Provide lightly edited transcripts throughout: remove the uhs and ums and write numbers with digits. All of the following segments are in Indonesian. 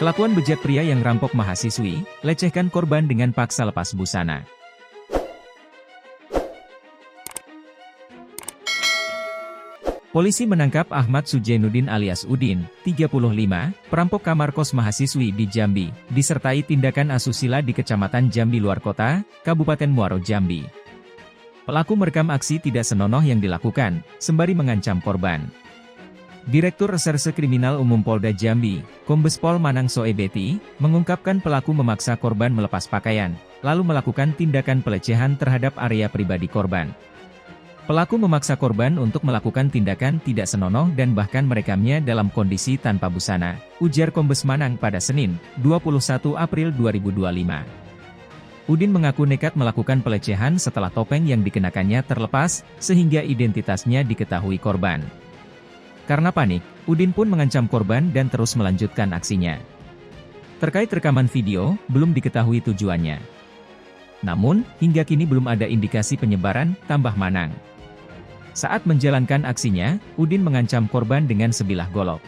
Kelakuan bejat pria yang rampok mahasiswi, lecehkan korban dengan paksa lepas busana. Polisi menangkap Ahmad Sujainuddin alias Udin, 35, perampok kamar kos mahasiswi di Jambi, disertai tindakan asusila di Kecamatan Jambi Luar Kota, Kabupaten Muaro Jambi. Pelaku merekam aksi tidak senonoh yang dilakukan, sembari mengancam korban. Direktur Reserse Kriminal Umum Polda Jambi, Kombes Pol Manang Soebeti, mengungkapkan pelaku memaksa korban melepas pakaian, lalu melakukan tindakan pelecehan terhadap area pribadi korban. Pelaku memaksa korban untuk melakukan tindakan tidak senonoh dan bahkan merekamnya dalam kondisi tanpa busana, ujar Kombes Manang pada Senin, 21 April 2025. Udin mengaku nekat melakukan pelecehan setelah topeng yang dikenakannya terlepas, sehingga identitasnya diketahui korban. Karena panik, Udin pun mengancam korban dan terus melanjutkan aksinya. Terkait rekaman video, belum diketahui tujuannya. Namun, hingga kini belum ada indikasi penyebaran, tambah Manang. Saat menjalankan aksinya, Udin mengancam korban dengan sebilah golok.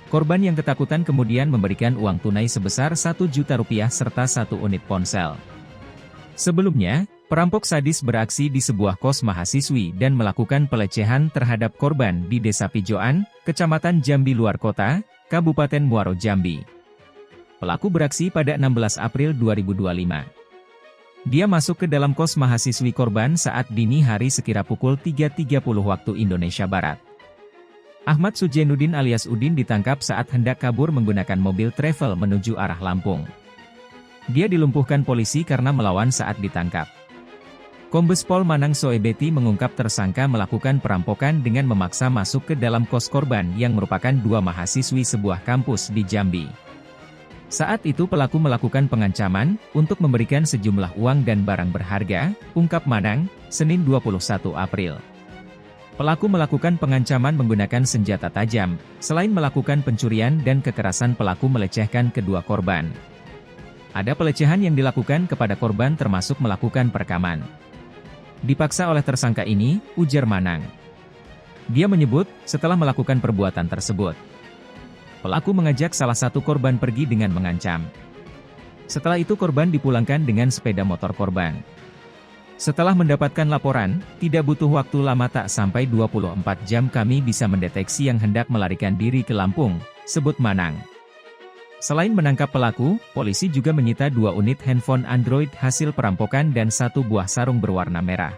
Korban yang ketakutan kemudian memberikan uang tunai sebesar Rp1 juta serta 1 unit ponsel. Sebelumnya, perampok sadis beraksi di sebuah kos mahasiswi dan melakukan pelecehan terhadap korban di Desa Pijoan, Kecamatan Jambi Luar Kota, Kabupaten Muaro Jambi. Pelaku beraksi pada 16 April 2025. Dia masuk ke dalam kos mahasiswi korban saat dini hari sekira pukul 3.30 waktu Indonesia Barat. Ahmad Sujainuddin alias Udin ditangkap saat hendak kabur menggunakan mobil travel menuju arah Lampung. Dia dilumpuhkan polisi karena melawan saat ditangkap. Kombes Pol Manang Soebeti mengungkap tersangka melakukan perampokan dengan memaksa masuk ke dalam kos korban yang merupakan 2 mahasiswi sebuah kampus di Jambi. Saat itu pelaku melakukan pengancaman untuk memberikan sejumlah uang dan barang berharga, ungkap Manang, Senin 21 April. Pelaku melakukan pengancaman menggunakan senjata tajam, selain melakukan pencurian dan kekerasan pelaku melecehkan kedua korban. Ada pelecehan yang dilakukan kepada korban termasuk melakukan perekaman. Dipaksa oleh tersangka ini, ujar Manang. Dia menyebut, setelah melakukan perbuatan tersebut, pelaku mengajak salah satu korban pergi dengan mengancam. Setelah itu korban dipulangkan dengan sepeda motor korban. Setelah mendapatkan laporan, tidak butuh waktu lama tak sampai 24 jam kami bisa mendeteksi yang hendak melarikan diri ke Lampung, sebut Manang. Selain menangkap pelaku, polisi juga menyita 2 unit handphone Android hasil perampokan dan 1 buah sarung berwarna merah.